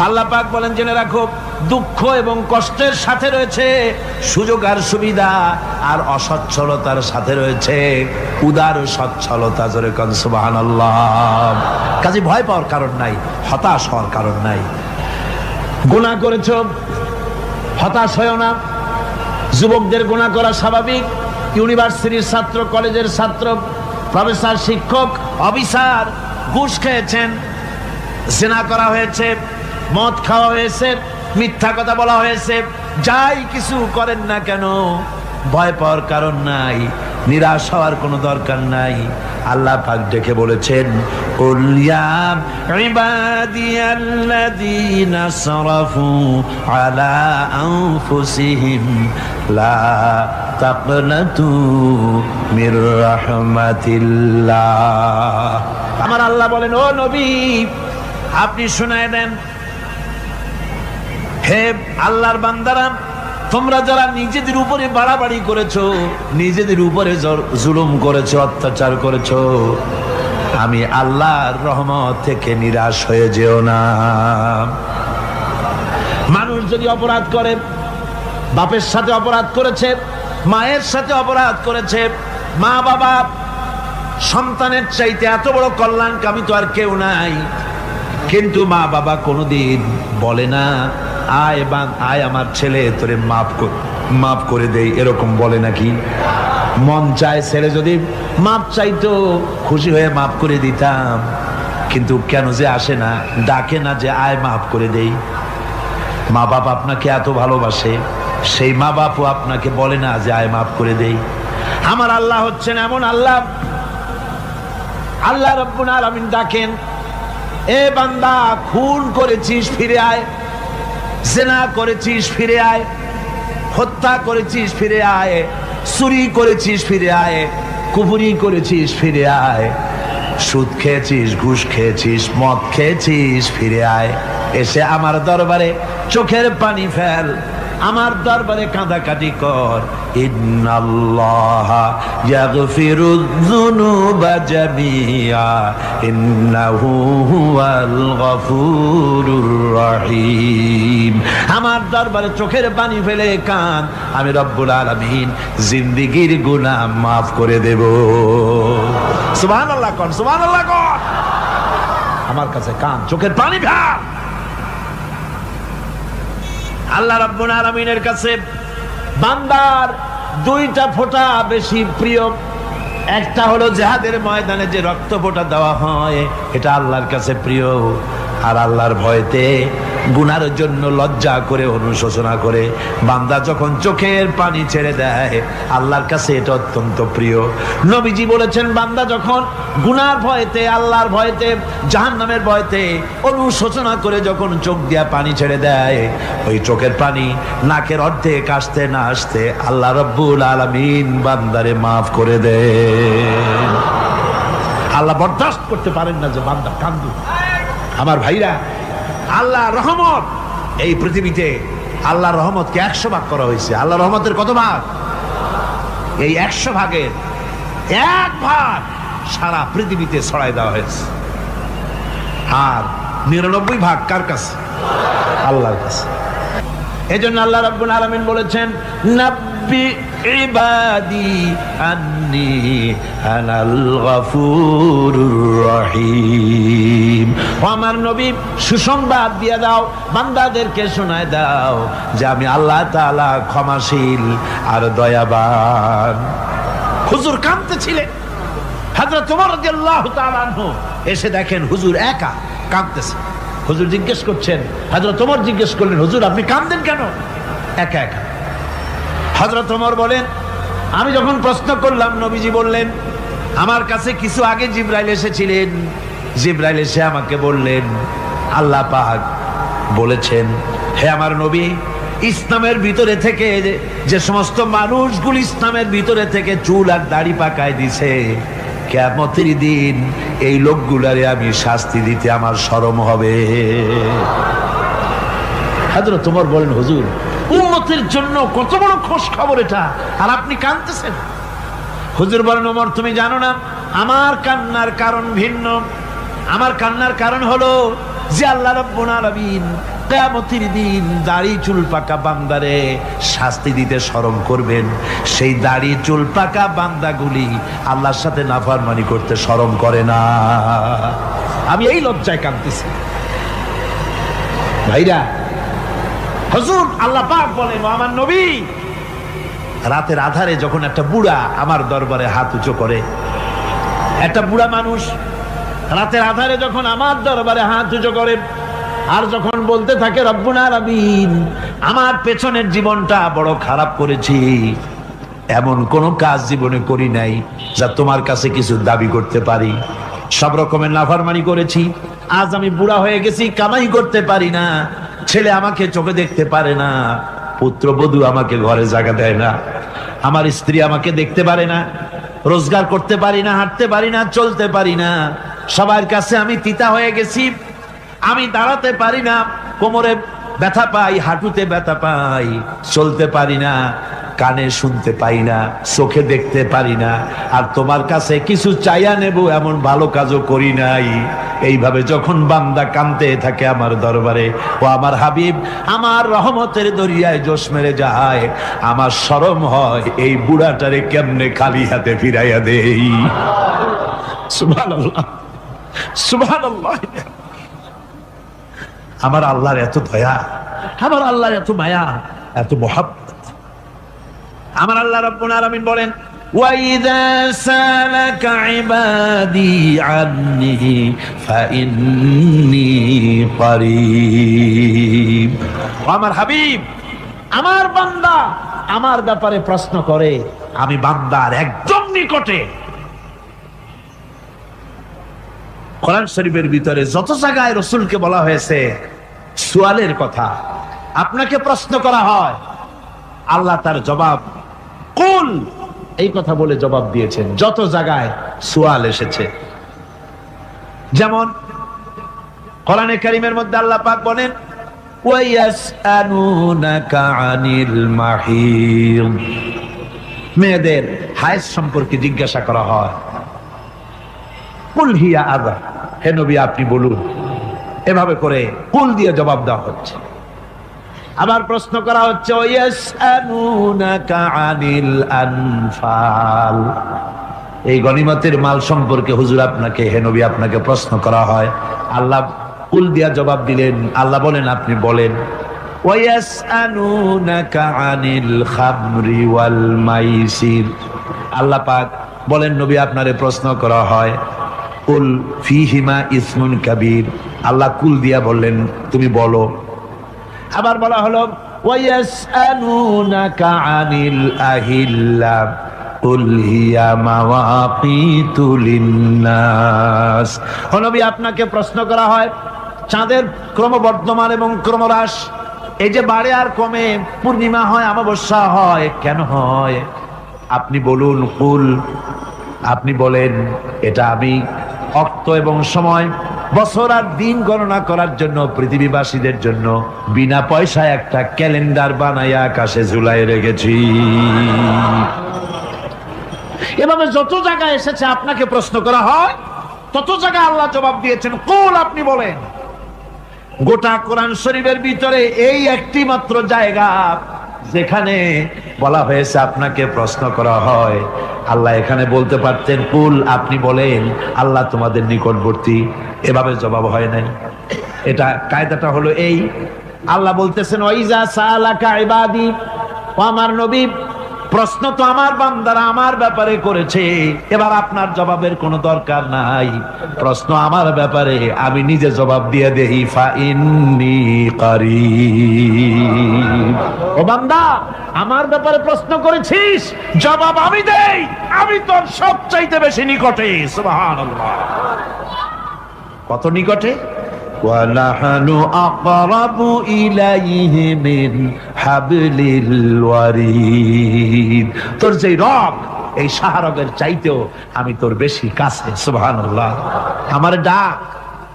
আল্লাহ পাক বলেন, জেনে রাখো দুঃখ এবং কষ্টের সাথে রয়েছে সুযোগ আর সুবিধা, আর অসচ্ছলতার সাথে রয়েছে উদার সচ্ছলতা। জোরে কোন সুবহানাল্লাহ। কাজে ভয় পাওয়ার কারণ নাই, হতাশ হওয়ার কারণ নাই। গুনাহ করেছো, হতাশ হয়ো না। যুবকদের গুনাহ করা স্বাভাবিক। ইউনিভার্সিটির ছাত্র, কলেজের ছাত্র, প্রফেসর, শিক্ষক, অফিসার ঘুষ খেয়েছেন, জিনা করা হয়েছে, মদ খাওয়া হয়েছে, মিথ্যা কথা বলা হয়েছে, যাই কিছু করেন না কেন ভয় পাওয়ার কারণ নাই, নিরাশ হওয়ার কোনো দরকার নাই। আল্লাহ পাক ডেকে বলেছেন, কুল ইয়া ইবাদিয়াল্লাযীনা আসরাফু আলা আনফুসিহিম লা তাকনাতু মির রাহমাতিল্লাহ। আমার আল্লাহ বলেন, ও নবী আপনি শুনায় দেন, হে আল্লাহর বান্দারা, তোমরা যারা নিজেদের উপরে বাড়াবাড়ি করেছো, নিজেদের উপরে জুলুম করেছো, অত্যাচার করেছো, আমি আল্লাহর রহমত থেকে নিরাশ হয়ে যেও না। মানুষ যদি অপরাধ করে, বাপের সাথে অপরাধ করেছে, মায়ের সাথে অপরাধ করেছে, মা বাবা সন্তানের চাইতে এত বড় কল্যাণকামী তো আর কেউ নাই, কিন্তু মা বাবা কোনোদিন বলে না আয় আমার ছেলে তোরে মাফ করে দেই, এরকম বলে নাকি? মন চায় ছেলে যদি মাপ চাইতো, খুশি হয়ে মাফ করে দিতাম, কিন্তু কেন যে আসে না, ডাকে না যে আয় মাফ করে দেই। মা বাপ আপনাকে এত ভালোবাসে, সেই মা বাপও আপনাকে বলে না যে আয় মাফ করে দেই। আমার আল্লাহ হচ্ছেন এমন আল্লাহ, আল্লাহ রাব্বুল আলামিন ডাকেন, এ বান্দা খুন করেছিস ফিরে আয়, জিনা করেছিস ফিরে আয়, হত্যা করেছিস ফিরে আয়, চুরি করেছিস ফিরে আয়, কুফরি করেছিস ফিরে আয়, সুদ খেয়েছিস, ঘুষ খেয়েছিস, মদ খেয়েছিস ফিরে আয়, এসে আমার দরবারে চোখের পানি ফেল, আমার দরবারে কাঁদাকাটি কর। ইন্নাল্লাহা ইয়াগফিরুয যুনুবা জামিআ ইন্নাহু হুয়াল গফুরুর রহিম। আমার দরবারে চোখের পানি ফেলে কান, আমি রব্বুল আলামিন জিন্দেগীর গুনাহ মাফ করে দেব। সুবহানাল্লাহ কোন, সুবহানাল্লাহ কোন। আমার কাছে কান, চোখের পানি ফেল। আল্লাহ রাব্বুল আলামিনের কাছে বান্দার দুইটা ফোঁটা বেশি প্রিয়। একটা হলো জিহাদের ময়দানে যে রক্ত ফোঁটা দেওয়া হয়, এটা আল্লাহর কাছে প্রিয়। আর আল্লাহর ভয়তে গুনার জন্য লজ্জা করে, অনুশোচনা করে বান্দা যখন চোখের পানি ছেড়ে দেয়, আল্লাহর কাছে এটা অত্যন্ত প্রিয়। নবীজি বলেছেন, বান্দা যখন গুনার ভয়তে, আল্লাহর ভয়তে, জাহান্নামের ভয়তে অনুশোচনা করে যখন চোখ দিয়া পানি ছেড়ে দেয়, ওই চোখের পানি নাকের অর্ধেক আসতে না আসতে আল্লাহ রাব্বুল আলামিন বান্দারে মাফ করে দেয়। আল্লাহ বরদাস্ত করতে পারেন না যে বান্দা কান্দু। আমার ভাইরা, আল্লাহ রহমত, এই পৃথিবীতে আল্লাহর রহমতকে 100 ভাগ করা হয়েছে। আল্লাহ রহমতের কত ভাগ? এই 100 ভাগের 1 ভাগ সারা পৃথিবীতে ছড়াই দেওয়া হয়েছে। আর 99 ভাগ কার কাছে? আল্লাহর কাছে। এজন্য আল্লাহ রাব্বুল আলামিন বলেছেন, নাব্বি ইবাদি আন্নি আনাল গফুরুর রহিম। আমার নবী সুসংবাদ দিয়ে দাও, বান্দাদেরকে শোনায় দাও যে আমি আল্লাহ তাআলা ক্ষমাশীল আর দয়াবান। হুজুর কাঁদতেছিলেন, হযরত ওমর রাদিয়াল্লাহু তাআলা আনহু এসে দেখেন হুজুর একা কাঁদতেছে। হুজুর জিজ্ঞেস করছেন, হযরত ওমর জিজ্ঞেস করলেন, হুজুর আপনি কাঁদেন কেন একা একা? হযরত ওমর বলেন, আমি যখন প্রশ্ন করলাম, নবীজি বললেন, আমার কাছে কিছু আগে জিবরাইল এসেছিলেন। জিবরাইল এসে আমাকে বললেন, আল্লাহ পাক বলেছেন, হে আমার নবী, ইসলামের ভিতরে থেকে যে সমস্ত মানুষগুলো ইসলামের ভিতরে থেকে চুল আর দাড়ি পাকায় দিছে, কিয়ামতের দিন এই লোকগুলারে আমি শাস্তি দিতে আমার শরম হবে। হযরত ওমর বলেন, হুজুর উম্মতের জন্য কত বড় খোঁজ খবর এটা, আর আপনি কাঁদতেছেন। হুজুর বলেন, ওমর তুমি জানো না আমার কান্নার কারণ ভিন্ন। আমার কান্নার কারণ হলো যে আল্লাহ রাব্বুল আলামিন কিয়ামতের দিন দাড়ি চুল পাকা বান্দারে শাস্তি দিতে শরম করবেন, সেই দাড়ি চুল পাকা বান্দাগুলি আল্লাহর সাথে নাফরমানি করতে শরম করে না। আমি এই লজ্জায় কাঁদতেছি ভাইরা। হুজুর আল্লাহ পাক বলেন, আমার নবী, রাতের আধারে যখন একটা বুড়া আমার দরবারে হাত উঁচু করে, একটা বুড়া মানুষ রাতের আধারে যখন আমার দরবারে হাত উঁচু করে আর যখন বলতে থাকে রব্বুল আলামিন, আমার পেছনের জীবনটা বড় খারাপ করেছি, এমন কোন কাজ জীবনে করি নাই যা তোমার কাছে কিছু দাবি করতে পারি, সব রকমের নাফরমানি করেছি, আজ আমি বুড়া হয়ে গেছি, কামাই করতে পারি না, ছেলে আমাকে চোখে দেখতে পারে না, পুত্রবধূ আমাকে ঘরে জায়গা দেয় না, আমার স্ত্রী আমাকে দেখতে পারে না, রোজগার করতে পারি না, হাঁটতে পারি না, চলতে পারি না, সবার কাছে আমি তিতা হয়ে গেছি, আমি দাঁড়াতে পারি না, কোমরে ব্যথা পাই, হাঁটুতে ব্যথা পাই, চলতে পারি না, কানে শুনতে পাই না, চোখে দেখতে পারি না, আর তোমার কাছে কিছু চাইয়া নেব এমন ভালো কাজও করি নাই। এইভাবে যখন বান্দা কাঁদতে থাকে আমার দরবারে, ও আমার হাবিব আমার রহমতের দরিয়ায় জোশ মেরে যায়, আমার শরম হয় এই বুড়াটারে কেমনে খালি হাতে ফিরাইয়া দেই। সুবহানাল্লাহ, সুবহানাল্লাহ। আমার আল্লাহর এত দয়া, আমার আল্লাহর এত মায়া, এত মহব্বত। আমার আল্লাহ রাব্বুল আলামিন বলেন, ওয়াইযা সালাকা ইবাদি আন্নী ফাইন্নী করিব। আমার হাবিব, আমার বান্দা আমার ব্যাপারে প্রশ্ন করে, আমি বান্দার একদম নিকটে। কোরআন শরীফের ভিতরে যত জায়গায় রাসূলকে বলা হয়েছে সুয়ালের কথা, আপনাকে প্রশ্ন করা হয়, আল্লাহ তার জবাব কুল এই কথা বলে জবাব দিয়েছেন। যত জায়গায় সুয়াল এসেছে, যেমন কোরআনে কারীমের মধ্যে আল্লাহ পাক বলেন, ওয়ায়াসআলুনাকা আনিল মাহিদ, মেয়েদের হায়েজ সম্পর্কে জিজ্ঞাসা করা হয়, কুল হিয়া আযা, হে নবী আপনি বলুন। এভাবে করে কুল দিয়ে জবাব দেওয়া হচ্ছে। আবার প্রশ্ন করা হচ্ছে, ওয়ায়াসআলুনাকা আনিল আনফাল, এই গনিমতের মাল সম্পর্কে হুজুর আপনাকে, হে নবী আপনাকে প্রশ্ন করা হয়। আল্লাহ কুল দিয়া জবাব দিলেন, আল্লাহ বলেন আপনি বলেন। ওয়ায়াসআলুনাকা আনিল খামরি ওয়াল মাইসির, আল্লাহ পাক বলেন নবী আপনারে প্রশ্ন করা হয়, কুল ফীহিমা ইসমুন কাবীর, আল্লাহ কুল দিয়া বললেন তুমি বলো। আবার বলা হলো, ওয়ায়াসআলুনাকা আনিল আহিল্লা কুল হিয়া মাওয়াকিতু লিন্নাস, ও নবী আপনাকে প্রশ্ন করা হয় চাঁদের ক্রমবর্ধমান এবং ক্রমহ্রাস, এই যে বাড়ে আর কমে, পূর্ণিমা হয় অমাবস্যা হয়, কেন হয় আপনি বলুন। কুল, আপনি বলেন এটা আমি অক্ত এবং সময়, বছর আর দিন গণনা করার জন্য পৃথিবীবাসীদের জন্য বিনা পয়সায় একটা ক্যালেন্ডার বানাইয়া আকাশে ঝুলাই রেখেছি। এভাবে যত জায়গায় এসেছে আপনাকে প্রশ্ন করা হয়, তত জায়গায় আল্লাহ জবাব দিয়েছেন কুল, আপনি বলেন। গোটা কোরআন শরীফের ভিতরে এই একটি মাত্র জায়গা যেখানে বলা হয়েছে আপনাকে প্রশ্ন করা হয়, আল্লাহ এখানে বলতে পারতেন কুল আপনি বলেন, আল্লাহ তোমাদের নিকটবর্তী, এভাবে জবাব হয় নাই। এটা কায়দাটা হলো এই, আল্লাহ বলতেছেন ওয়াইজা সালাকা ইবাদি, ও আমার নবী প্রশ্ন তো আমার বান্দারা আমার ব্যাপারে করেছে, এবার আপনার জবাবের কোনো দরকার নাই, প্রশ্ন আমার ব্যাপারে আমি নিজে জবাব দিয়ে দেই, ফাইন্নী করিব। ও বান্দা আমার ব্যাপারে প্রশ্ন করেছিস, জবাব আমি দেই, আমি তোর সবচাইতে বেশি নিকটে। সুবহানাল্লাহ, কত নিকটে? ওয়ানাহনু আকরাবু ইলাইহি মিন হাবলিল ওয়ারিদ, তোর যে রগ এই শাহরগের চাইতেও আমি তোর বেশি কাছে। সুবহানাল্লাহ, আমারে ডাক,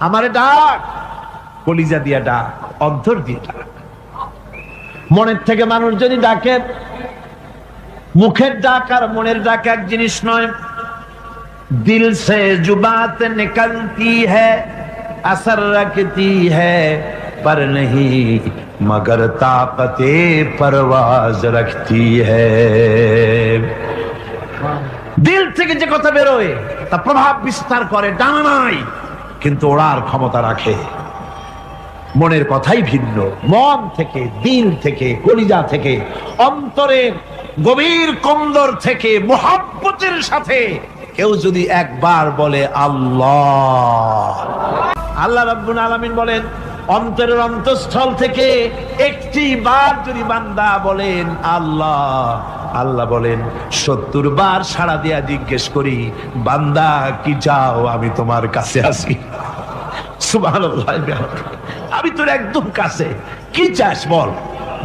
আমারে ডাক, কলিজা দিয়া ডাক, অন্তর দিয়ে ডাক। মনের থেকে মানুষ যদি ডাকে, মুখের ডাক আর মনের ডাক এক জিনিস নয়। দিল সে জুবাত নিকলতি হ্যায় असर रखती है पर नहीं मगर ताकते परवाज रखती है। দিল থেকে যে কথা বেরোয় তা প্রভাব বিস্তার করে, ডানা নাই কিন্তু ওড়ার ক্ষমতা রাখে। মনের কথাই ভিন্ন, মন থেকে, দিল থেকে, কলিজা থেকে, অন্তরের গভীর কন্দর থেকে মুহাব্বতের সাথে কেউ যদি একবার বলে আল্লাহ, আল্লাহ রাব্বুল আলামিন বলেন অন্তরের অন্তঃস্থল থেকে একটি বার যদি বান্দা বলেন আল্লাহ, আল্লাহ বলেন 70 বার সাড়া দিয়া জিজ্ঞেস করি বান্দা কি চাও, আমি তোমার কাছে আছি। সুবহানাল্লাহ, আমি তোর একদম কাছে, কি চাস বল,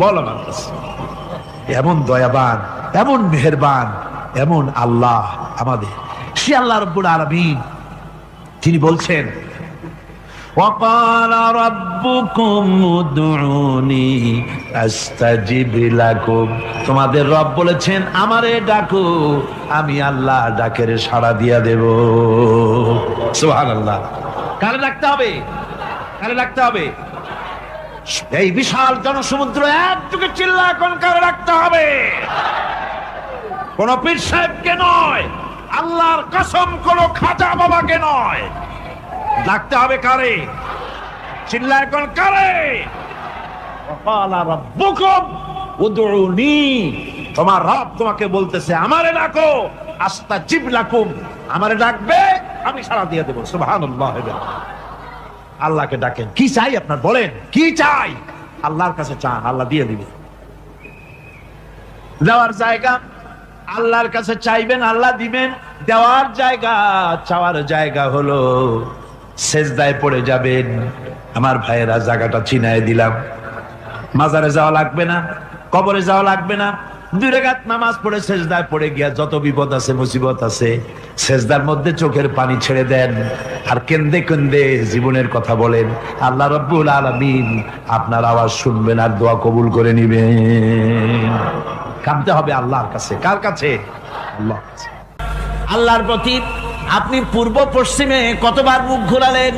বল আমার কাছে। এমন দয়াবান, এমন মেহেরবান, এমন আল্লাহ আমাদের। সে আল্লাহ রাব্বুল আলামিন তিনি বলছেন وقال ربكم ادعوني استجب لكم, তোমাদের রব বলেছেন আমারে ডাকো, আমি আল্লাহ ডাকের সাড়া দিয়া দেব। সুবহানাল্লাহ। কারে ডাকতে হবে? কারে ডাকতে হবে? এই বিশাল জনসমুদ্র একটুকে চিল্লা কোন কারে ডাকতে হবে? কোন পীর সাহেবকে নয়, আল্লাহর কসম কোন খাজা বাবাকে নয়, ডাকতে হবে কারে? চিল্লায় কোন কারে? ওয়াকালা রাব্বুকুম উদউনি, তোমার রব তোমাকে বলতেছে আমারে ডাকো, আস্তাজিব লাকুম, আমারে ডাকবে আমি সাড়া দিয়ে দেব। সুবহানাল্লাহ। আল্লাহকে ডাকেন, কি চাই আপনার বলেন, কি চাই? আল্লাহর কাছে চান, আল্লাহ দিয়ে দিবে। দেওয়ার জায়গা আল্লাহর কাছে চাইবেন, আল্লাহ দিবেন। দেওয়ার জায়গা, চাওয়ার জায়গা হলো সেজদায় পড়ে যাবেন। আমার ভাইয়েরা জায়গাটা চিনায় দিলাম। মাজারে যাওয়া লাগবে না, কবরে যাওয়া লাগবে না। 2 রাকাত নামাজ পড়ে সেজদায় পড়ে গিয়া যত বিপদ আছে, মুসিবত আছে, সেজদার মধ্যে চোখের পানি ছেড়ে দেন আর কেন্দে কেন্দে জীবনের কথা বলেন। আল্লাহ রাব্বুল আলামিন আপনার আওয়াজ শুনবেন আর দোয়া কবুল করে নিবেন। কাঁদতে হবে আল্লাহর কাছে। কার কাছে? আল্লাহর কাছে। আল্লাহর প্রতি আপনি পূর্ব পশ্চিমে কতবার মুখ ঘোরালেন,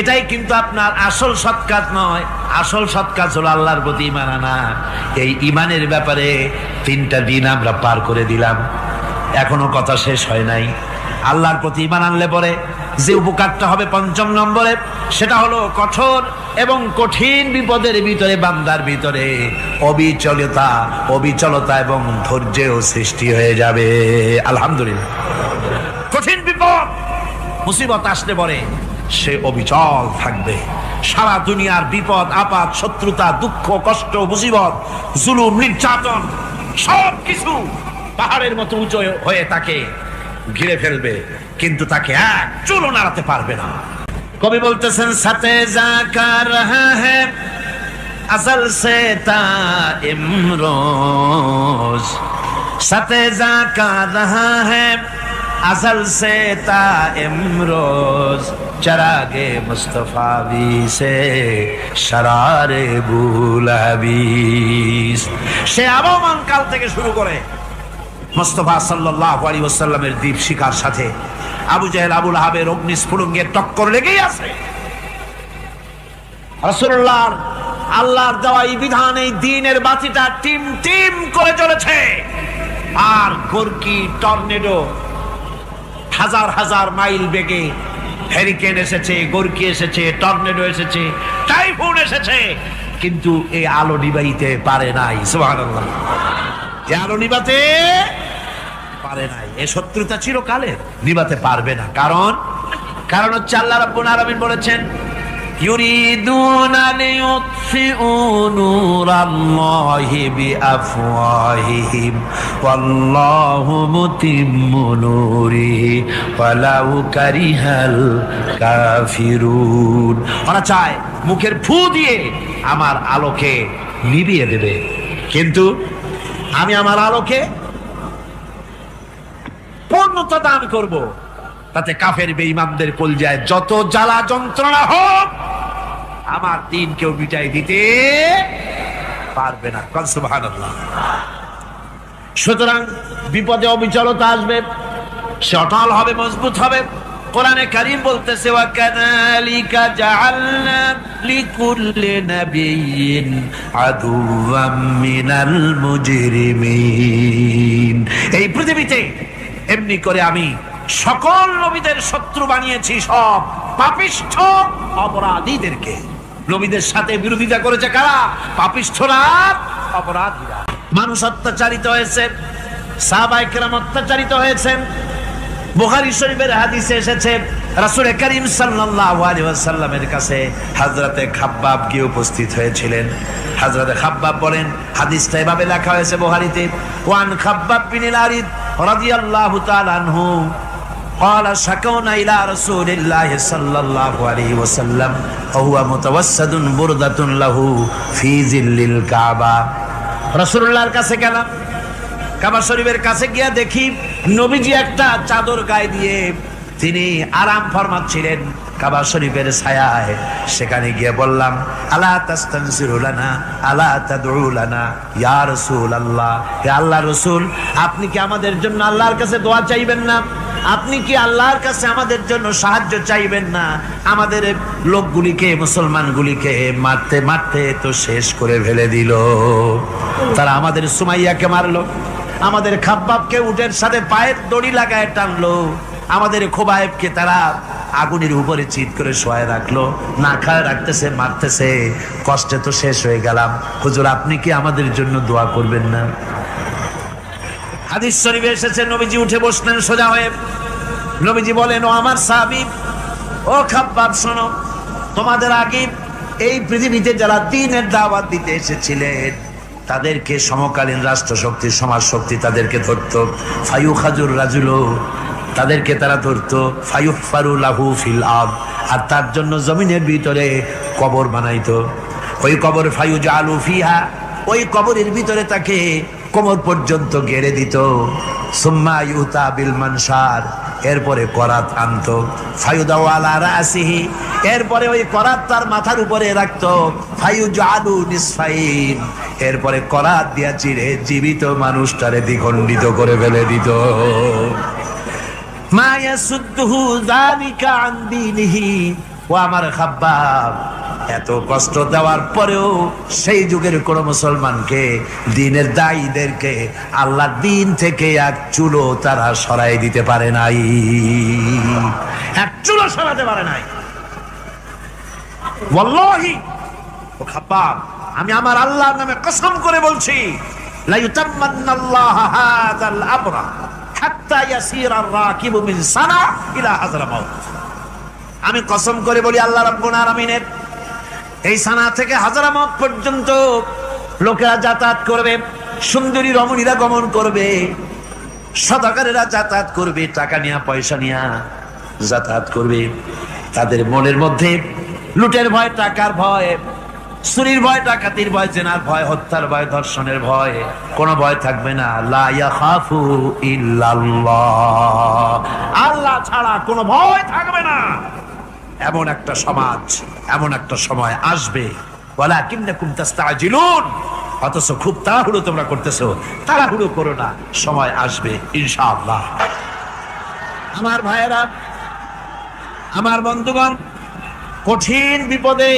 এটাই কিন্তু আপনার আসল সৎ কাজ নয়। আসল সৎ কাজ হলো আল্লাহর প্রতি ঈমান আনা। এই ঈমানের ব্যাপারে 3টা দিন আমরা পার করে দিলাম, এখনো কথা শেষ হয় নাই। আল্লাহর প্রতি ঈমান আনলে পরে যে উপকারটা হবে 5ম নম্বরে, সেটা হলো কঠোর এবং কঠিন বিপদের ভিতরে বান্দার ভিতরে অবিচলতা এবং ধৈর্যের সৃষ্টি হয়ে যাবে। আলহামদুলিল্লাহ। কঠিন বিপদ মুসিবত আসলে পরে সে অবিচল থাকবে। সারা দুনিয়ার বিপদ আপদ, শত্রুতা, দুঃখ, কষ্ট, মুসিবত, জুলুম, নির্যাতন সবকিছু পাহাড়ের মতো উঁচু হয়ে তাকে ঘিরে ফেলবে, কিন্তু তাকে এক চুলও নাড়াতে পারবে না। কবি বলতেছেন সাথে জাকা রহা হ্যায় আজল সে তা ইমরোজ, সাথে জাকা রহা হ্যায় अजल से ता इमरोज, चरागे मुस्तफावी से शरारे बुलहबीस। সে আবহমান কাল থেকে শুরু করে মুস্তাফা সাল্লাল্লাহু আলাইহি ওয়াসাল্লামের দীপ শিখার সাথে আবু জাহেল, আবু লাহাবের অগ্নিস্ফুলিঙ্গের টক্কর লেগেই আছে। রাসূলুল্লাহ আল্লাহর দেওয়া এই বিধান, এই দ্বীনের বাতিটা টিম টিম করে চলেছে। আর গর্কি, টর্নেডো, হাজার হাজার মাইল বেগে হ্যারিকেন এসেছে, গর্কি এসেছে, টর্নেডো এসেছে, টাইফুন এসেছে, কিন্তু এই আলো নিবাইতে পারে নাই। সুবহানাল্লাহ। এই আলো নিবাতে পারে নাই। এই শত্রুতা চিরকালের, নিবাতে পারবে না। কারণ হচ্ছে আল্লাহ রাব্বুল আলামিন বলেছেন ইউরিদুনা লিইউতফিউ নূরাল্লাহি বিআফওয়াহিহিম ওয়াল্লাহু মুতিম্মু নূরিহি ওয়ালাউ কারিহাল কাফিরুন। ওরা চায় মুখের ফু দিয়ে আমার আলোকে নিভিয়ে দেবে, কিন্তু আমি আমার আলোকে পূর্ণতা দান করব। তাতে কাফের বেঈমানদের কলজায় যত জ্বালা যন্ত্রণা হোক, আমার দিন কেউ মিটাই দিতে পারবে না। সুবহানাল্লাহ। সুতরাং বিপদে অবিচলতা আসবে, সে অটল হবে, মজবুত হবে। কোরআনে কারীম বলতেছে ওয়া কাযালিকা জাআলনা লিকুল্লি নাবিয়্যিন আদুওয়াম মিনাল মুজরিমিন। এই পৃথিবীতে এমনি করে আমি সকল নবীদের শত্রু বানিয়েছি, সব পাপিষ্ঠ অপরাধীদেরকে। নবীদের সাথে বিরোধিতা করেছে কারা? পাপিষ্ঠরা, অপরাধীরা। মানুষ অত্যাচারিত হয়েছে, সাহাবায়ে কেরাম অত্যাচারিত হয়েছেন। বুখারী শরীফের হাদিসে এসেছে রাসূল করিম সাল্লাল্লাহু আলাইহি ওয়াসাল্লামের কাছে হযরতে খাব্বাব গিয়ে উপস্থিত হয়েছিলেন। হযরতে খাব্বাব বলেন, হাদিসটা এভাবে লেখা হয়েছে বুখারীতে, ওয়ান খাব্বাব বিন আরিদ রাদিয়াল্লাহু তাআলা আনহু قال شكونا إلى رسول الله صلى الله عليه وسلم وهو متوسد بردة له في ظل الكعبة। রাসূলুল্লাহর কাছে গেলাম, কাবা শরীফের কাছে গিয়া দেখি নবীজি একটা চাদর গায়ে দিয়ে তিনি আরাম ফরমাচ্ছিলেন কাবা শরীফের ছায়ায়। সেখানে গিয়ে বললাম, আলা তাস্তানসিরু লানা আলা তাদউ লানা ইয়া রাসূলুল্লাহ, হে আল্লাহর রাসূল, আপনি কি আমাদের জন্য আল্লাহর কাছে দোয়া চাইবেন না? আপনি কি আল্লাহর কাছে আমাদের জন্য সাহায্য চাইবেন না? আমাদের লোকগুলিকে, মুসলমানগুলিকে মারতে মারতে তো শেষ করে ফেলে দিল। তারা আমাদের সুমাইয়াকে মারলো, আমাদের খাব্বাবকে উটের সাথে পায়ের দড়ি লাগায় টানলো, আমাদের খোবায়েবকে তারা আগুনের উপরে চিৎ করে শোয়ায় রাখলো, না খায় রাখতেছে, মারতেছে, কষ্টে তো শেষ হয়ে গেলাম। হুজুর, আপনি কি আমাদের জন্য দোয়া করবেন না? হাদিস শরীফে এসেছে নবীজি উঠে বসলেন সোজা হয়ে। নবীজি বলেন, ও আমার সাহাবী, ও খাব্বাব, শোনো, তোমাদের আগে এই পৃথিবীতে যারা দ্বীনের দাওয়াত দিতে এসেছিলেন তাদেরকে সমকালীন রাষ্ট্রশক্তি, সমাজ শক্তি তাদেরকে ধরতো। ফায়ুখাজুর রাজুলো, তাদেরকে তারা ধরতো। ফায়ুহফারু লাহু ফিল আরদ, আর তার জন্য জমিনের ভিতরে কবর বানাইতো। ওই কবর ফায়ুজালু ফিহা, ওই কবরের ভিতরে তাকে কোমর পর্যন্ত গেড়ে দিত। সুম্মা ইউতা বিল মানশার, এরপরে করাত আনতো। ফায়ুদাউ আলা রাসিহি, এরপরে ওই করাত তার মাথার উপরে রাখতো। ফায়ুজালু নিসফাইন, এরপরে করাত দিয়া চিরে জীবিত মানুষটারে দ্বিখণ্ডিত করে ফেলে দিত। মা ইয়াসুদ্দুহু যালিকা আন দীনিহি। ও আমার খাব্বাব, এত কষ্ট দেওয়ার পরেও সেই যুগের কোন মুসলমানকে, দ্বীনের দায়ীদেরকে আল্লাহর দ্বীন থেকে এক চুলো তারা সরাই দিতে পারে নাই, এক চুলো সরাতে পারে নাই। ওয়াল্লাহি, ও খাব্বাব, আমি আমার আল্লাহর নামে কসম করে বলছি, লা ইউতাম্মান্নাল্লাহু হাযাল আমরা হাত্তা ইয়াসিরা আর-রাকিবু মিন সানা ইলা হাযরামাউত। আমি কসম করে বলি, আল্লাহ রাব্বুল আলামিনের এই সানা থেকে হাজারামাউত পর্যন্ত লোকেরা যাতায়াত করবে, সুন্দরী রমণীরা গমন করবে, সদাগরেরা যাতায়াত করবে, টাকা নিয়া পয়সা নিয়া যাতায়াত করবে। তাদের মনের মধ্যে লুটের ভয়, টাকার ভয়, চুরির ভয়, ডাকাতির ভয়, জেনার ভয়, হত্যার ভয়, ধর্ষণের ভয়, কোনো ভয় থাকবে না। লা ইয়াখাফু ইল্লাল্লাহ, আল্লাহ ছাড়া কোনো ভয় থাকবে না। এমন একটা সমাজ, এমন একটা সময় আসবে। ওয়ালাকিন্নাকুম তাস্তাজিলুন, অথচ খুব তাড়াহুড়ো তোমরা করতেছো। তাড়াহুড়ো করো না, সময় আসবে ইনশাআল্লাহ। আমার ভাইয়েরা, আমার বন্ধুগণ, কঠিন বিপদে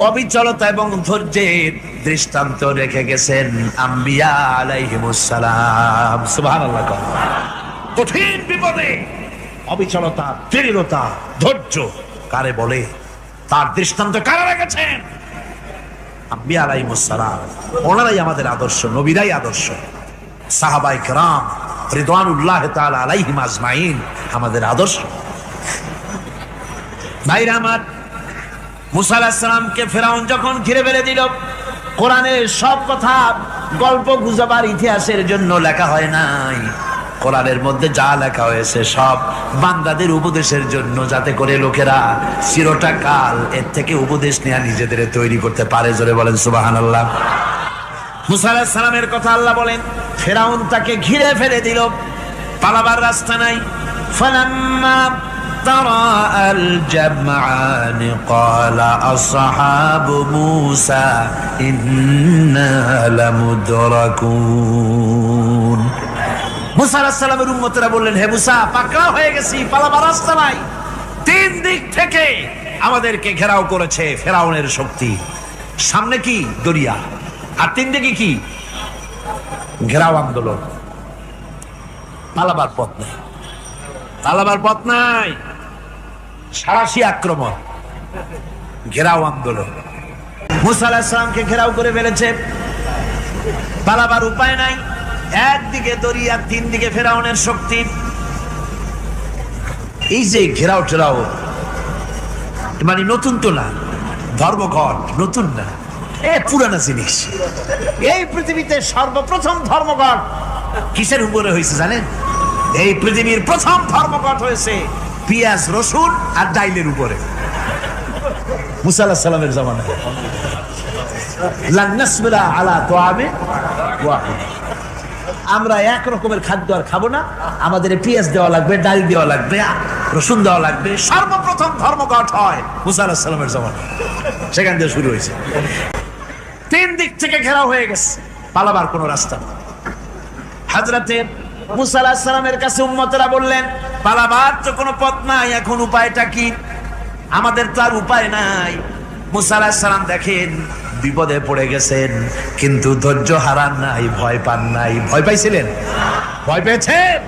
অবিচলতা এবং ধৈর্যের দৃষ্টান্ত রেখে গেছেন আম্বিয়া আলাইহিমুস সালাম। সুবহানাল্লাহ। কঠিন বিপদে অবিচলতা, দৃঢ়তা, ধৈর্য কারে বলে, তার দৃষ্টান্ত কারা রেখেছেন? আম্বিয়া আলাইহিমুস সালাম। ওনারাই আমাদের আদর্শ, নবীরাই আদর্শ। সাহাবায়ে কেরাম রিদওয়ানুল্লাহ তাআলা আলাইহিম আজমাইন আমাদের আদর্শ। ভাইরা আমার, মুসা আলাইহিস সালামকে ফেরাউন যখন ঘিরে ফেলে দিল, কোরআনের সব কথা গল্প গুজবার ইতিহাসের জন্য লেখা হয় নাই। কোরআনের মধ্যে যা লেখা হয়েছে সব বান্দাদের উপদেশের জন্য, যাতে করে লোকেরা চিরটা কাল এর থেকে উপদেশ নেওয়া নিজেদের তৈরি করতে পারে। জোরে বলেন সুবহানাল্লাহ। মুসা আলাইহিস সালামের কথা আল্লাহ বলেন, ফেরাউন তাকে ঘিরে ফেলে দিল, পালাবার রাস্তা নাই। ফালাম্মা ترى الجمعان قال أصحاب موسى إنا لمدركون। মুসা আলাইহিস সালামের উম্মতেরা বললেন, হে মুসা, পাকড়াও হয়ে গেছি, পালাবার রাস্তা নাই। তিন দিক থেকে আমাদেরকে ঘেরাও করেছে ফেরাউনের শক্তি। সামনে কি দরিয়া, আর তিন দিকে কি ঘেরাও আন্দোলন। পালাবার পথ নাই, পালাবার পথ নাই, সারাশি আক্রমণ, ঘেরাও আন্দোলন। মুসা আলাইহিস সালামকে ঘেরাও করে ফেলেছে, পালাবার উপায় নাই। একদিকে দরিয়া, তিন দিকে ফেরাউনের শক্তি। এই যে ঘেরাও টেরাও মানে নতুন তো না, ধর্মঘট নতুন না, এ পুরানা জিনিস। এই পৃথিবীতে সর্বপ্রথম ধর্মঘট কিসের উপরে হয়েছে জানেন? এই পৃথিবীর প্রথম ধর্মঘট হয়েছে পেঁয়াজ, রসুন আর ডাইলের উপরে। মুসা আলাইহিস সালামের জামানায় লান নাসবিরা আলা তাআমিন ওয়াহিদ, আমরা এক রকমের খাদ্য আর খাবো না, আমাদের পেঁয়াজ দেওয়া লাগবে, ডাল দেওয়া লাগবে, রসুন দেওয়া লাগবে। সর্বপ্রথম ধর্মঘট হয় মুসা আলাইহিস সালামের জামানায়, সেখান থেকে শুরু হয়েছে। তিন দিক থেকে ঘেরাও হয়ে গেছে, পালাবার কোনো রাস্তা নেই। হযরতে মুসা আলাইহিস সালামের কাছে উম্মতেরা বললেন, পালাবার তো কোনো পথ নাই, এখন উপায়টা কি? আমাদের তো আর উপায় নাই। মুসা আলাইহিস সালাম দেখেন বিপদে পড়ে গেছেন, কিন্তু ধৈর্য হারান নাই, ভয় পান নাই। ভয় পাইছিলেন? ভয় পেয়েছেন?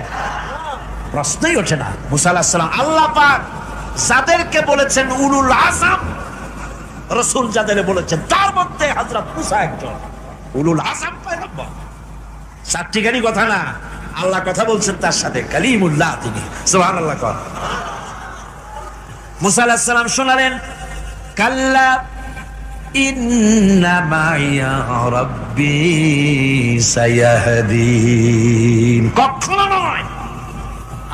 প্রশ্নই ওঠে না। মুসা আলাইহিস সালাম আল্লাহ পাক যাদেরকে বলেছেন উলুল আযম রাসূল, যাদের বলেছেন তার মধ্যে হযরত মুসা একজন উলুল আযম পয়গম্বর। চারটিখানি কথা না, আল্লাহ কথা বলছেন তার সাথে, কালিমুল্লাহ তিনি। সুবহানাল্লাহ। কর মুসা আলাইহিস সালাম শোনালেন, কাল্লা ইন্না মাইয়া রাব্বি সায়াহদিন। কখনো নয়,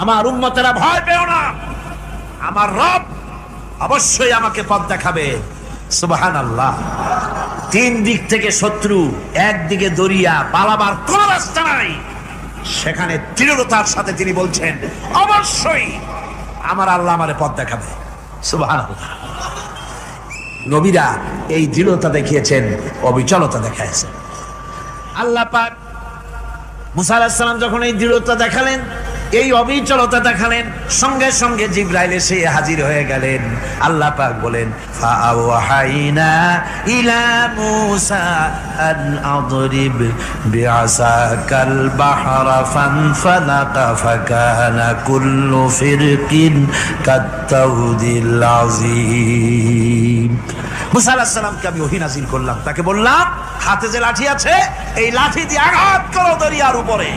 আমার উম্মতেরা ভয় পেও না, আমার রব অবশ্যই আমাকে পথ দেখাবে। সুবহানাল্লাহ। তিন দিক থেকে শত্রু, একদিকে দরিয়া, পালাবার কোন রাস্তা নাই। সেখানে দৃঢ়তার সাথে তিনি বলছেন, অবশ্যই আমার আল্লাহ আমারে পথ দেখাবে। সুবহানাল্লাহ। নবীরা এই দৃঢ়তা দেখিয়েছেন, অবিচলতা দেখাইছেন। আল্লাহ পাক মুসা আলাইহিস সালাম যখন এই দৃঢ়তা দেখালেন, এই অবিচলতা দেখালেন, সঙ্গে সঙ্গে জিবরাইল এসে হাজির হয়ে গেলেন। আল্লাহ পাক বলেন, ফাআওহাইনা ইলা মুসা আন আদরিব বিআসাকাল বাহরা ফানফালাকা ফাকানা কুল্লু ফিরকিন কাত্তাউদিল আযীম। মুসা আলাইহিস সালামকে আমি ওহী নাযিল করলাম, তাকে বললাম হাতে যে লাঠি আছে, এই লাঠি দিয়ে আঘাত করো দরিয়ার উপরে।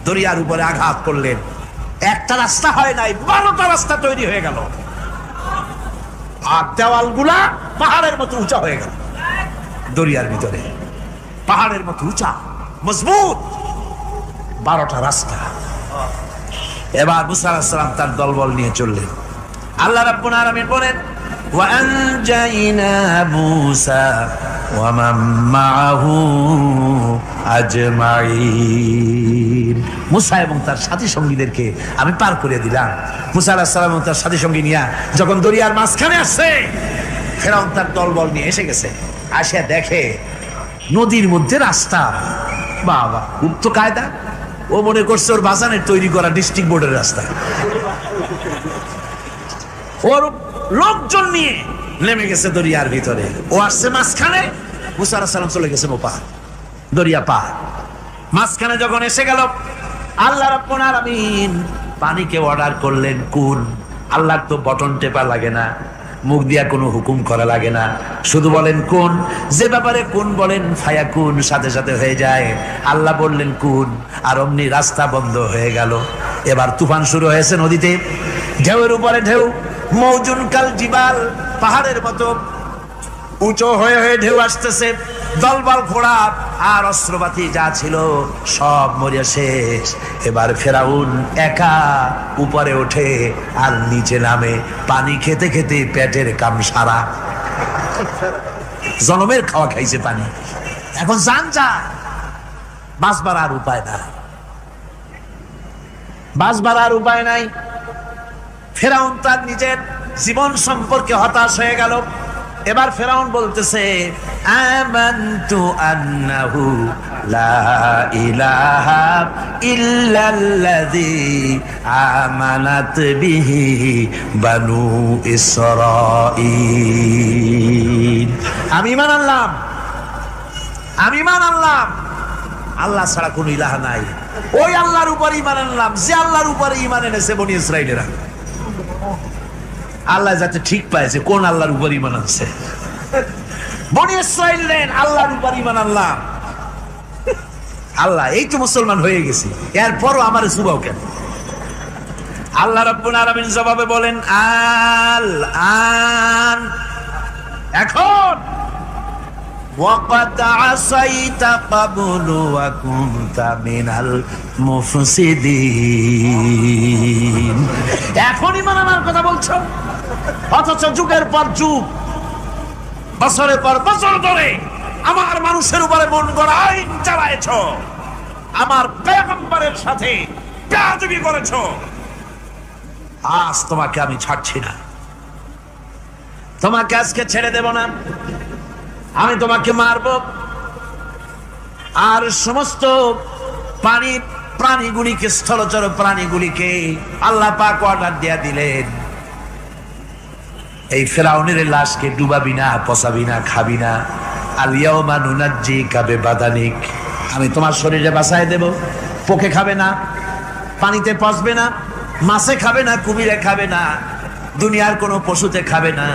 দরিয়ার উপরে আঘাত করলেন, একটা রাস্তা হয় নাই, 12টা রাস্তা তৈরি হয়ে গেল। আর দেওয়ালগুলা পাহাড়ের মতো উঁচা হয়ে গেল। দরিয়ার ভিতরে পাহাড়ের মতো উঁচা, মজবুত 12টা রাস্তা। এবার মুসা আলাইহিস সালাম তার দলবল নিয়ে চললেন। আল্লাহ রাব্বুল আলামিন বলেন, ওয়া আনজাইনা মুসা ওয়া মান মাআহু আজমাইন। মুসা এবং তার সাথী সঙ্গীদেরকে আমি পার করে দিলাম। মুসা আলাইহিস সালাম এবং তার সাথী সঙ্গী নিয়ে যখন দরিয়ার মাঝখানে আসছে, ফেরাউন তার দলবল নিয়ে এসে গেছে। আসে দেখে নদীর মধ্যে রাস্তা। বাবা, উক্ত কায়দা। ও মনে করছে ওর বাজানের তৈরি করা ডিস্ট্রিক্ট বোর্ডের রাস্তা। ওর লোকজন নিয়ে নেমে গেছে দরিয়ার ভিতরে। ও আসছে মাঝখানে, মুসা আলাইহিস সালাম চলে গেছে ওপার, দরিয়া পার। মাঝখানে যখন এসে গেল, আল্লাহ রাব্বুল আলামিন পানিকে অর্ডার করলেন কুন। আল্লাহর তো বটন টেপা লাগে না, মুখ দিয়া কোনো হুকুম করা লাগে না, শুধু বলেন কুন। যে ব্যাপারে কুন বলেন ফায়াকুন, সাথে সাথে হয়ে যায়। আল্লাহ বললেন কুন, আর অমনি রাস্তা বন্ধ হয়ে গেল। এবার তুফান শুরু হয়েছে নদীতে, ঢেউয়ের উপরে ঢেউ, মৌজুন কাল জিবাল, পাহাড়ের মতো উঁচু হয়ে হয়ে ঢেউ আসতেছে। দলবল ঘোড়া আর অস্ত্রপাতি যা ছিল সব মরে শেষ। এবার ফেরাউন একা উপরে ওঠে আর নিচে নামে, পানি খেতে খেতে পেটের কাম সারা। জনমের খাওয়া খাইছে পানি, এখন জান যা, বাঁচবার আর উপায় নাই, বাঁচবার আর উপায় নাই। ফেরাউন তার নিজের জীবন সম্পর্কে হতাশ হয়ে গেল। এবার ফেরাউন বলতেছে আমানতু আন্নাহু লা ইলাহা ইল্লাল্লাযী আমানাত বিহি বানু ইসরাঈল। আমি ঈমান আনলাম, আমি ঈমান আনলাম আল্লাহ ছাড়া কোনো ইলাহ নাই। ওই আল্লাহর উপর ঈমান আনলাম যে আল্লাহর উপরে ঈমান এনেছে বনি ইসরাঈলেরা। আল্লাহ যাতে ঠিক পাইছে কোন আল্লাহর উপর ঈমান আনছে। বনি ইসরাঈল নেন আল্লাহর উপর ঈমান আনলাম। আল্লাহ এই তো মুসলমান হয়ে গেছি, এরপরও আমার সুবাও কেন? আল্লাহ রাব্বুল আলামিন জবাবে বলেন আল আন, এখন ওয়াকাদ আসাইতা ক্বাবলু ওয়া কুনতা মিনাল মুফসিদিন। এখন ঈমান আনার কথা বলছো, অথচ যুগের পর যুগ, বছরের পর বছর ধরে আমার মানুষের উপরে মন গড়া আইন চালায়েছ, আমার পয়গম্বরের সাথে বেয়াদবি করেছ। আজ তোমাকে আমি ছাড়ছি না, তোমাকে আজকে ছেড়ে দেব না, আমি তোমাকে মারব। আর সমস্ত প্রাণীগুলিকে, স্থলচর প্রাণীগুলিকে আল্লাহ পাক অর্ডার দিয়া দিলেন, এই ফেরাউনের লাশকে ডুবাবি না, পচাবি না, খাবি না। আল ইয়াউমা নুনাজ্জিকা বিবাদানিক, আমি তোমার শরীরে বাঁচায় দেব। পোকে খাবে না, পানিতে পচবে না, মাছে খাবে না, কুমিরে খাবে না, দুনিয়ার কোনো পশুতে খাবে না।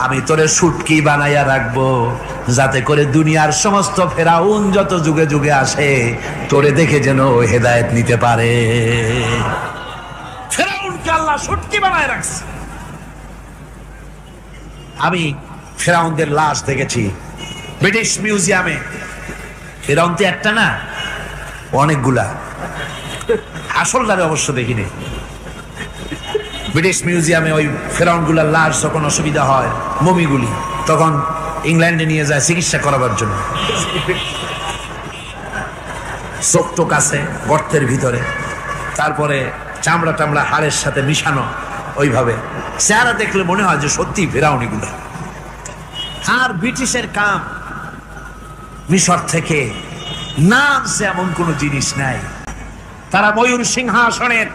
আমি তোরে শুটকি বানাইয়া রাখবো, যাতে করে দুনিয়ার সমস্ত ফেরাউন যত যুগে যুগে আসে তোরে দেখে যেন হেদায়েত নিতে পারে। ফেরাউনকে আল্লাহ শুটকি বানায় রাখছে। আমি ফেরাউনদের লাশ দেখেছি ব্রিটিশ মিউজিয়ামে। ফেরাউন তো একটা না, অনেকগুলা। আসলটারে অবশ্য দেখিনি। ব্রিটিশ মিউজিয়ামে ওই ফেরাউনগুলার লাশ যখন অসুবিধা হয়, মমিগুলি, তখন ইংল্যান্ডে নিয়ে যায় চিকিৎসা করাবার জন্য। চোখ টোক আছে গর্তের ভিতরে, তারপরে চামড়া টামড়া হাড়ের সাথে মিশানো, ওইভাবে চেহারা দেখলে মনে হয় যে সত্যি ফেরাউনিগুলা। আর ব্রিটিশের কাম, মিশর থেকে নামছে এমন কোন জিনিস নাই। তারা ময়ূর সিংহাসনের,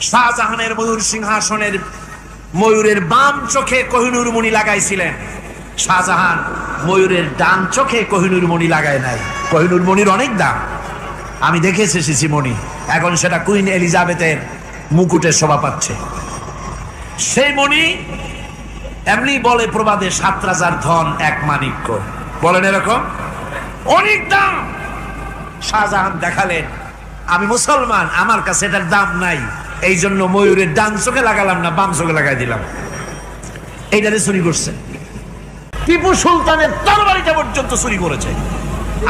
শাহজাহানের ময়ূর সিংহাসনের ময়ূরের বাম চোখে কোহিনূর মণি লাগাইছিলেন। শাহজাহান ময়ূরের ডান চোখে কোহিনূর মণি লাগায় নাই। কোহিনূর মণির অনেক দাম, আমি দেখে এসেছি মণি। এখন সেটা কুইন এলিজাবেথের মুকুটের শোভা পাচ্ছে। সেই মণি এমনি বলে প্রবাদে 7 রাজার ধন 1 মাণিক্য, বলেন এরকম অনেক দাম। শাহজাহান দেখালেন আমি মুসলমান, আমার কাছে এটার দাম নাই, এই জন্য ময়ূরের ডান চোখে লাগালাম না, বাম চোখে লাগাই দিলাম। এইটারে চুরি করছে। টিপু সুলতানের তরবারিটা পর্যন্ত চুরি করেছে।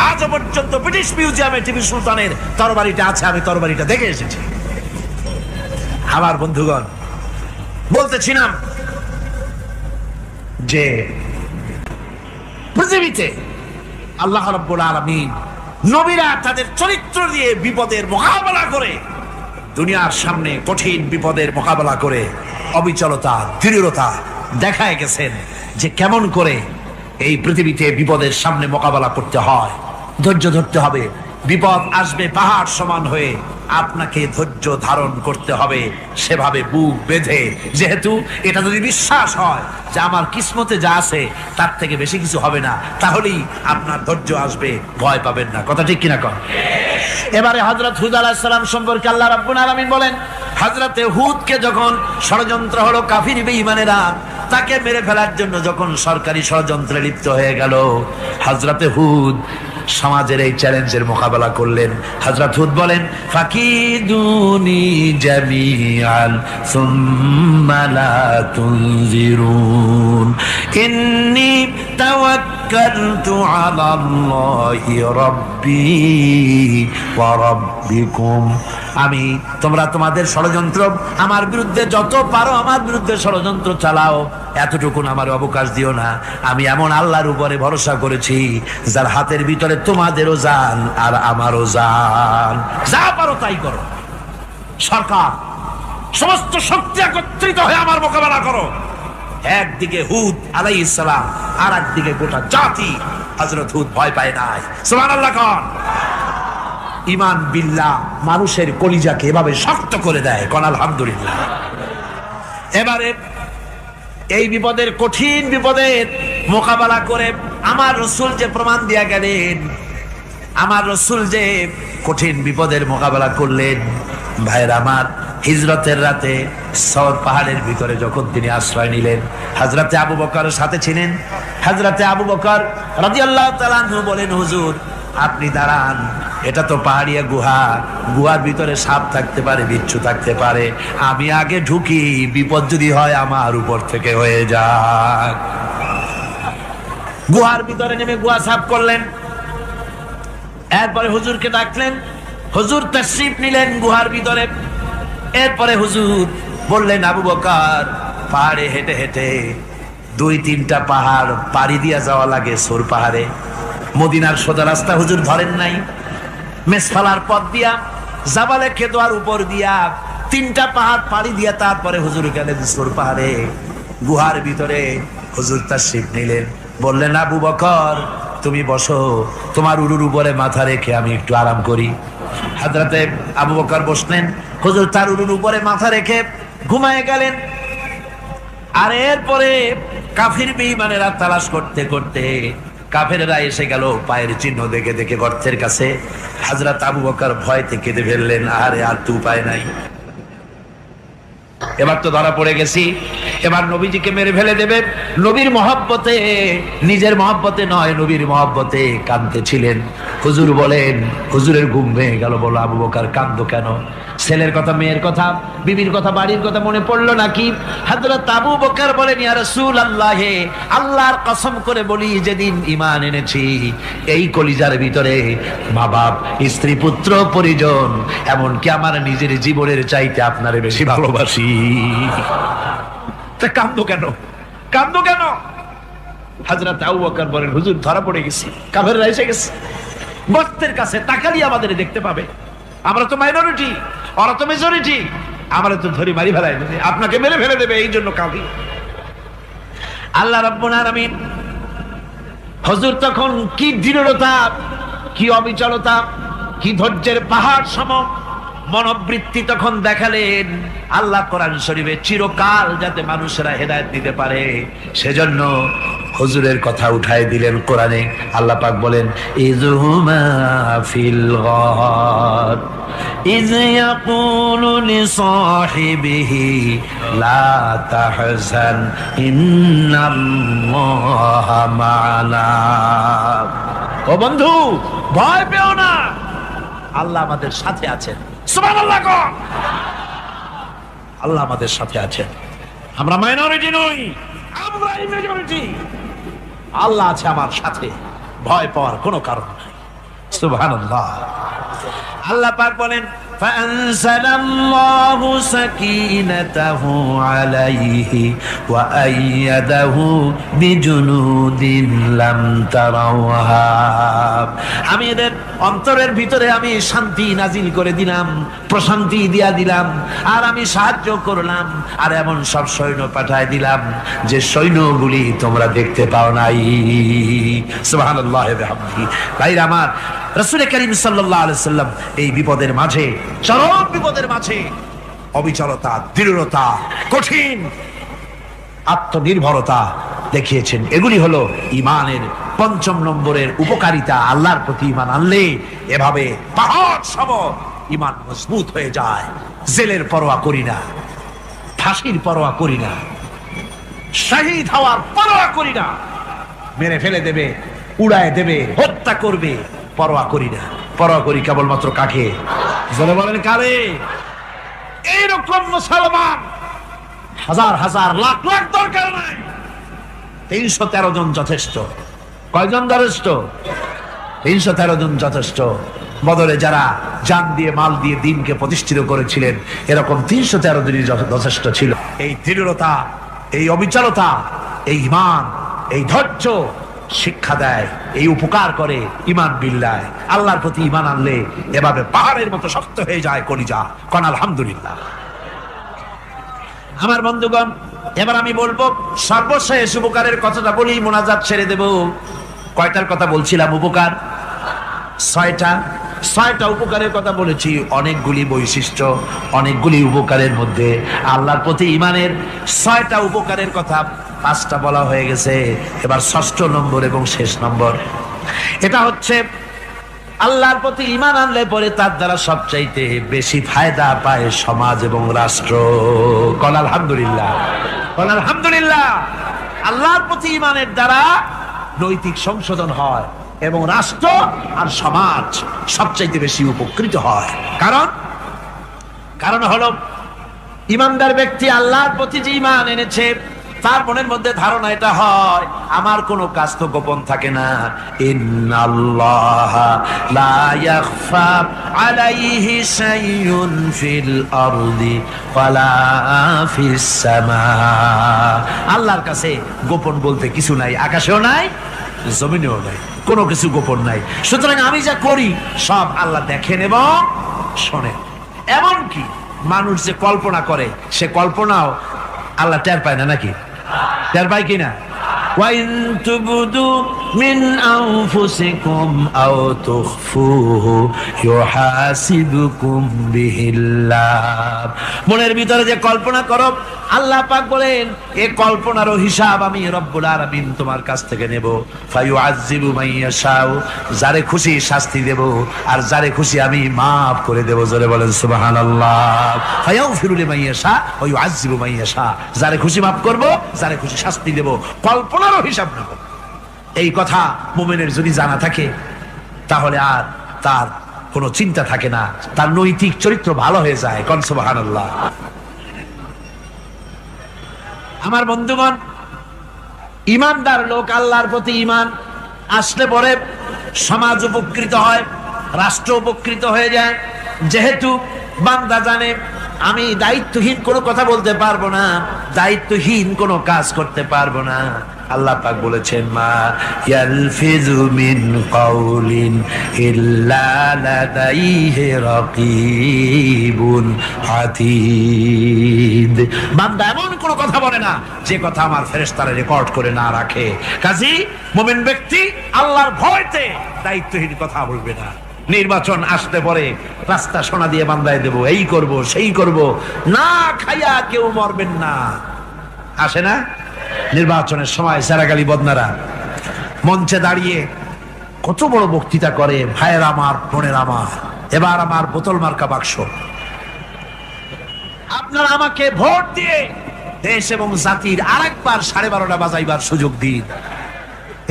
আজ পর্যন্ত ব্রিটিশ মিউজিয়ামে টিপু সুলতানের তরবারিটা আছে, আমি তরবারিটা দেখে এসেছি। আমার বন্ধুগণ, বলতেছিলাম যে পৃথিবীতে আল্লাহ রাব্বুল আলামিন নবীরা তাদের চরিত্র দিয়ে বিপদের মোকাবেলা করে, দুনিয়ার সামনে কঠিন বিপদের মোকাবেলা করে অবিচলতা, দৃঢ়তা দেখায় গেছেন যে কেমন করে এই পৃথিবীতে বিপদের সামনে মোকাবেলা করতে হয়। ধৈর্য ধরতে হবে, বিপদ আসবে পাহাড় সমান হয়ে, আপনাকে ধৈর্য ধারণ করতে হবে সেভাবে বুক বেঁধে। যেহেতু এটা যদি বিশ্বাস হয় যে আমার কিসমতে যা আছে তার থেকে বেশি কিছু হবে না, তাহলেই আপনার ধৈর্য আসবে, ভয় পাবেন না। কথা ঠিক কিনা কর? এবারে হযরত হুদ আলাইহিস সালাম সম্পর্কে আল্লাহ রাব্বুল আলামিন বলেন, হযরতে হুদকে যখন ষড়যন্ত্র হলো, কাফির বেঈমানেরা তাকে মেরে ফেলার জন্য যখন সরকারি ষড়যন্ত্রে লিপ্ত হয়ে গেল, হযরতে হুদ সমাজের এই চ্যালেঞ্জের মোকাবেলা করলেন। হযরত হুদ বলেন, ফাকিদুনি জামিআন সুম্মা লা তুনজিরুন ইন্নী তাওয়াক্কালতু আলাল্লাহি রাব্বি ওয়া রাব্বিকুম। আমি, তোমরা তোমাদের ষড়যন্ত্র আমার বিরুদ্ধে যত পারো আমার বিরুদ্ধে ষড়যন্ত্র চালাও, এতটুকুন আমার অবকাশ দিও না। আমি এমন আল্লাহর উপরে ভরসা করেছি যার হাতের ভিতরে তোমাদেরও জান আর আমারও জান। যা পারো তাই করো। সরকার, সমস্ত শক্তি একত্রিত হয়ে আমার মোকাবেলা করো। একদিকে হুদ আলাইহিস সালাম, আর একদিকে গোটা জাতি। হযরত হুদ ভয় পায় নাই। সুবহানাল্লাহ কোন। ঈমান বিল্লাহ মানুষের কলিজাকে এভাবে শক্ত করে দেয়। কোন আলহামদুলিল্লাহ। এবারে এই বিপদের, কঠিন বিপদের মোকাবেলা করে আমার রাসূল যে প্রমাণ দিয়া গেলেন, আমার রাসূল যে কঠিন বিপদের মোকাবেলা করলেন, ভাইরা আমার, হিজরতের রাতে সওর পাহাড়ের ভিতরে যখন তিনি আশ্রয় নিলেন, হযরতে আবু বকরের সাথে ছিলেন। হযরতে আবু বকর রাদিয়াল্লাহু তাআলা আনহু বলেন, হুজুর আপনি দাঁড়ান, এটা তো পাহাড়িয়া গুহা, গুহার ভিতরে সাপ থাকতে পারে, বিচ্ছু থাকতে পারে, আমি আগে ঢুকি, বিপদ যদি হয় আমার উপর থেকে হয়ে যাক। গুহার ভিতরে নেমে গুহা সাফ করলেন। এরপরে হুজুরকে ডাকলেন, হুজুর তাশরীফ নিলেন গুহার ভিতরে। এরপরে হুজুর বললেন, আবু বকর, পাহাড়ে হেঁটে হেঁটে 2-3টা পাহাড় পাড়ি দিয়া যাওয়া লাগে সৌর পাহাড়ে। মদিনার সোজা রাস্তা হুজুর ধরেন নাই, মেসফালার পথ দিয়া, জাবালে খেদোয়ার উপর দিয়া 3টা পাহাড় পাড়ি দিয়া তারপরে হুজুর গেলেন সৌর পাহাড়ে। গুহার ভিতরে হুজুর তাশরীফ নিলেন। বললেন, আবু বকর তুমি বসো, তোমার উরুর উপরে মাথা রেখে আমি একটু আরাম করি। হযরতে আবু বকর বসলেন, হুজুর তার উরুর উপরে মাথা রেখে ঘুমায় গেলেন। আর এরপরে কাফির বেঈমানেরা তালাশ করতে করতে কাফেররা এসে গেল পায়ের চিহ্ন দেখে দেখে গর্তের কাছে। হযরত আবু বকর ভয়তে কেঁদে ফেললেন, আরে আর তো উপায় নাই, এবার তো ধরা পড়ে গেছি, এবার নবীজিকে মেরে ফেলে দেবে। নবীর মহব্বতে, নিজের মহব্বতে নয়, নবীর মহব্বতে কাঁদতেছিলেন। হুজুর বলেন, হুজুরের ঘুম ভেঙে গেল। বলো, আবু বকর কাঁদো কেন? ছেলের কথা, মেয়ের কথা, বিবির কথা, বাড়ির কথা মনে পড়লো নাকি? হযরত আবু বকর বলেন, ইয়া রাসূলুল্লাহ, আল্লাহর কসম করে বলি, যেদিন ঈমান এনেছি এই কলিজার ভিতরে মা বাপ, স্ত্রী, পুত্র, পরিজন, এমনকি আমার নিজের জীবনের চাইতে আপনারে বেশি ভালোবাসি। তা কাঁদো কেন? কাঁদো কেন? হযরত আবু বকর বলেন, হুজুর ধরা পড়ে গেছি, কাফেররা এসে গেছে, গর্তের কাছে তাকালি আমাদের দেখতে পাবে, আমরা তো মাইনরিটি, ওরা তো মেজরিটি, আমরা তো ধরে মারি ফেলাই দেবে, আপনাকে মেরে ফেলে দেবে, এই জন্য কাঁদি। আল্লাহ রাব্বুল আলামিন, হুজুর তখন কি দৃঢ়তা, কি অবিচলতা, কি ধৈর্যের পাহাড় সম মনোবৃত্তি তখন দেখালেন। আল্লাহ কোরআন শরীফে চিরকাল যাতে মানুষেরা হেদায়েত দিতে পারে, সেজন্য হুজুরের কথা উঠায় দিলেন কোরআনে। আল্লাহ পাক বলেন, ইযহুমা ফিল গার ইয ইয়াকুলু লিসাহিবিহি লা তাহজান ইন্নাল্লাহা মা'ানা। ও বন্ধু, ভয় পেও না, আল্লাহ আমাদের সাথে আছেন। সুবহানাল্লাহ। আল্লাহ আমাদের সাথে আছেন, আমরা মাইনরিটি নই, আমরা মেজরিটি। আল্লাহ আছে আমার সাথে, ভয় পাওয়ার কোনো কারণ নাই। সুবহানাল্লাহ। আল্লাহ পাক বলেন, ফাআনজালাল্লাহু সাকিনাতাহু আলাইহি ওয়া আইয়াদাহু বিজুনুদিন লাম তারাওহা। আমি এদের অন্তরের ভিতরে আমি শান্তি নাজিল করে দিলাম, প্রশান্তি দিয়া দিলাম, আর আমি সাহায্য করলাম, আর এমন সব সৈন্য পাঠায় দিলাম যে সৈন্যগুলি তোমরা দেখতে পাও নাই। সুবহানাল্লাহ ওয়া বিহামদিহি। ভাইরা আমার, রাসূল করিম সাল্লাল্লাহু আলাইহি সাল্লাম এই বিপদের মাঝে, চরম বিপদের মাঝে অবিচলতা, দৃঢ়তা, কঠিন আত্মনির্ভরতা দেখিয়েছেন। এগুলি হলো ঈমানের 5 নম্বরের উপকারিতা। আল্লাহর প্রতি ঈমান আনলে এভাবে পাহাড় সম ঈমান মজবুত হয়ে যায়। জেলের পরোয়া করি না, ফাঁসির পরোয়া করি না, শহীদ হওয়ার পরোয়া করি না, মেরে ফেলে দেবে, উড়ায় দেবে, হত্যা করবে, পরোয়া করি না। পরোয়া করি কেবলমাত্র কাকে? জোরে বলেন কারে? এইরকম মুসলমান হাজার হাজার লাখ লাখ দরকার নাই, 313 জন যথেষ্ট। কয়জন যথেষ্ট? 313 জন যথেষ্ট। বদরে যারা জান দিয়ে, মাল দিয়ে দ্বীনকে প্রতিষ্ঠিত করেছিলেন, এরকম 313 জনই যথেষ্ট ছিল। এই দৃঢ়তা, এই অবিচলতা, এই ঈমান, এই ধৈর্য শিক্ষা দেয়, এই উপকার করে ঈমান বিল্লাহ। আল্লাহর প্রতি ঈমান আনলে এভাবে পাহাড়ের মতো শক্ত হয়ে যায় কলিজা। কোন আলহামদুলিল্লাহ। আমার বন্ধুগণ, এবার আমি বলবো সর্বশেষ উপকারের কথাটা বলি, মোনাজাত ছেড়ে দেব। কয়টার কথা বলছিলাম? উপকার ছয়টা উপকারের কথা বলেছি। অনেকগুলি বৈশিষ্ট্য, অনেকগুলি উপকারের মধ্যে আল্লাহর প্রতি ঈমানের 6টা উপকারের কথা 5টা বলা হয়ে গেছে। এবার 6ষ্ঠ নম্বর এবং শেষ নম্বর, এটা হচ্ছে আল্লাহর প্রতি ঈমান আনলে পরে তার দ্বারা সবচাইতে বেশি ফায়দা পায় সমাজ এবং রাষ্ট্র। কল আলহামদুলিল্লাহ, কল আলহামদুলিল্লাহ। আল্লাহর প্রতি ঈমানের দ্বারা নৈতিক সংশোধন হয় এবং রাষ্ট্র আর সমাজ সবচাইতে বেশি উপকৃত হয়। কারণ হলো ঈমানদার ব্যক্তি আল্লাহর প্রতি যে ঈমান এনেছে তার মনের মধ্যে ধারণা এটা হয়, আমার কোনো কাজ তো গোপন থাকে না। ইন্নাল্লাহা লা ইয়াখফা আলাইহি শাইউন ফিল আরদি ওয়ালা ফিস সামা। আল্লাহর কাছে গোপন বলতে কিছু নাই, আকাশেও নাই, জমিনেও নাই, কোনো কিছু গোপন নাই। সুতরাং আমি যা করি সব আল্লাহ দেখেন এবং শোনেন। এমনকি মানুষ যে কল্পনা করে সে কল্পনাও আল্লাহ টের পায় না, নাকি টের পায় কিনা? وَإِن تُبْدُوا مِنْ أَنفُسِكُمْ أَوْ تُخْفُوهُ يُحَاسِبْكُم بِهِ اللَّهُ। মনের ভিতরে যে কল্পনা করো, আল্লাহ পাক বলেন এই কল্পনারও হিসাব আমি রব্বুল আলামিন তোমার কাছ থেকে নেব। ফায়ুআযযিবু মান ইয়াশাউ, যারে খুশি শাস্তি দেব আর যারে খুশি আমি maaf করে দেব। জোরে বলেন সুবহানাল্লাহ। ফায়াগফিরু লিমান ইয়াশা ওয়া ইউআযযিবু মান ইয়াশা, যারে খুশি maaf করব, যারে খুশি শাস্তি দেব, কল্পনারও হিসাব নেব। এই কথা মুমিনের যদি জানা থাকে তাহলে আর তার কোনো চিন্তা থাকে না, তার নৈতিক চরিত্র ভালো হয়ে যায়। কোন সুবহানাল্লাহ। আমার বন্ধুগণ, ঈমানদার লোক আল্লাহর প্রতি ঈমান আসলে পরে সমাজ উপকৃত হয়, রাষ্ট্র উপকৃত হয়ে যায়। যেহেতু বান্দা জানে আমি দায়িত্বহীন কোনো কথা বলতে পারবো না, দায়িত্বহীন কোনো কাজ করতে পারবো না। আল্লাহ পাক বলেছেন মা ইয়ালফিযু মিন কাউলিন ইল্লা লাদাইহি রাকীবুন আতীদ। বান্দা এমন কোনো কথা বলে না যে কথা আমার ফেরেশতারা রেকর্ড করে না রাখে। কাজী মুমিন ব্যক্তি আল্লাহর ভয়তে দায়িত্বহীন কথা বলবে না। নির্বাচন আসতে পরে রাস্তা সোনা দিয়ে বান্ধায় দেব, এই করব সেই করব, না খাইয়া কেউ মরবেন না। আসে না নির্বাচনের সময় সেরাগালি বদনারা মঞ্চে দাঁড়িয়ে কত বড় বক্তৃতা করে, ভাইয়ের আমার, বোনের আমার, এবার আমার বোতল মার্কা বাক্স, আপনারা আমাকে ভোট দিয়ে দেশ এবং জাতির আরেকবার 12:30 বাজাইবার সুযোগ দিন।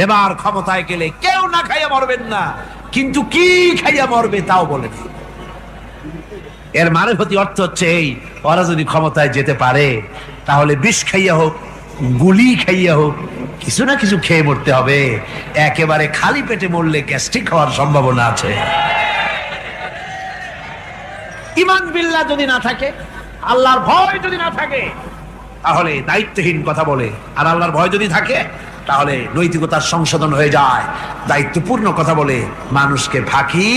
এবার ক্ষমতায় গেলে কেউ না খাইয়া মরবেন না, কিন্তু কি খাইয়া মরবে তাও বলেন। এর মারফতি অর্থ হচ্ছে এই, ওরা যদি ক্ষমতায় যেতে পারে তাহলে বিষ খাইয়া হোক, গুলি খাইয়া হোক, কিছু না কিছু খেয়ে মরতে হবে। একেবারে খালি পেটে মরলে গ্যাস্ট্রিক হওয়ার সম্ভাবনা আছে। ঈমান বিল্লাহ যদি না থাকে, আল্লাহর ভয় যদি না থাকে, তাহলে দায়িত্বহীন কথা বলে। আর আল্লাহর ভয় যদি থাকে তাহলে নৈতিকতার সংশোধন হয়ে যায়, দায়িত্বপূর্ণ কথা বলে, মানুষকে ফাঁকি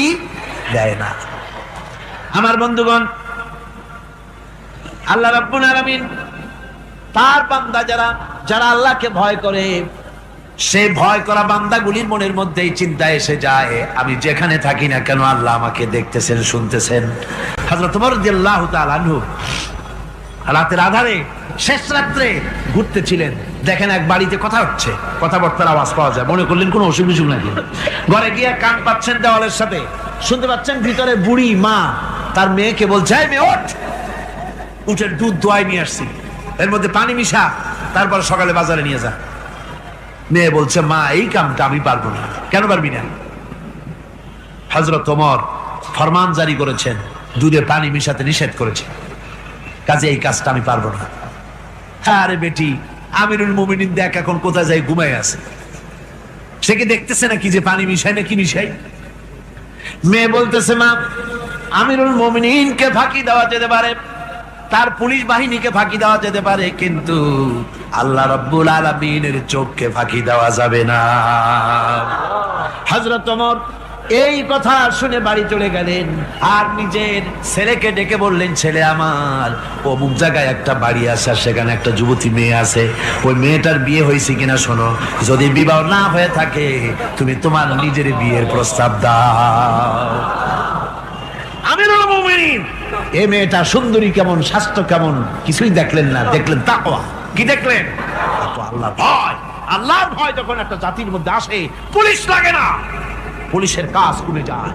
দেয় না। আমার বন্ধুগণ, আল্লাহ রাব্বুল আলামিন তার বান্দা যারা আল্লাহকে ভয় করে, সে ভয় করা বান্দাগুলির মনের মধ্যেই চিন্তা এসে যায়, আমি যেখানে থাকি না কেন আল্লাহ আমাকে দেখতেছেন, শুনতেছেন। হযরত ওমর রাদিয়াল্লাহু তাআলা আনহু রাতের আধারে শেষ রাত্রে ঘুরতেছিলেন, দেখেন এক বাড়িতে কথা হচ্ছে, কথাবার্তার আওয়াজ পাওয়া যায়। মনে করলেন কোনো অসুখ বিসুখ নাকি। ঘরে গিয়ে কান পাচ্ছেন দেওয়ালের সাথে, শুনতে পাচ্ছেন ভিতরে বুড়ি মা তার মেয়েকে বলছে, এই মেয়ে ওঠ, উঠের দুধ দোয়াই নিয়ে আসছি, এর মধ্যে পানি মিশা, তারপর সকালে বাজারে নিয়ে যা। মেয়ে বলছে, মা এই কামটা আমি পারবো না। কেন পারবি না? হযরত ওমর ফরমান জারি করেছেন, দুধে পানি মিশাতে নিষেধ করেছেন, কাজে এই কাজটা আমি পারবো না। আরে বেটি, আমিরুল মুমিনিন দেখ এখন কোথায় যায়, ঘুমায় আছে, সে কি দেখতেছে নাকি যে পানি মিশাই না কি মিশাই? মেয়ে বলতেছে, মা আমিরুল মুমিনিনকে ফাঁকি দেওয়া যেতে পারে, তার পুলিশ বাহিনীকে ফাঁকি দেওয়া যেতে পারে, কিন্তু আল্লাহ রাব্বুল আলামিনের চোখকে ফাঁকি দেওয়া যাবে না। হযরত ওমর এই কথা শুনে বাড়ি চলে গেলেন আর নিজের ছেলেকে ডেকে বললেন, ছেলে আমার, অমুক জায়গায় একটা বাড়ি আছে, আর সেখানে একটা যুবতী মেয়ে আছে, ওই মেয়েটার বিয়ে হয়েছে কিনা শোনো, যদি বিবাহ না হয়ে থাকে তুমি তোমার নিজের বিয়ের প্রস্তাব দাও। আমিরুল মুমিনিন এই মেয়েটা সুন্দরী কেমন, স্বাস্থ্য কেমন কিছুই দেখলেন না, দেখলেন তাকওয়া। কি দেখলেন? আল্লাহর ভয়। আল্লাহর ভয় যখন একটা জাতির মধ্যে আসে, পুলিশ লাগে না, পুলিশের কাজ কমে যায়।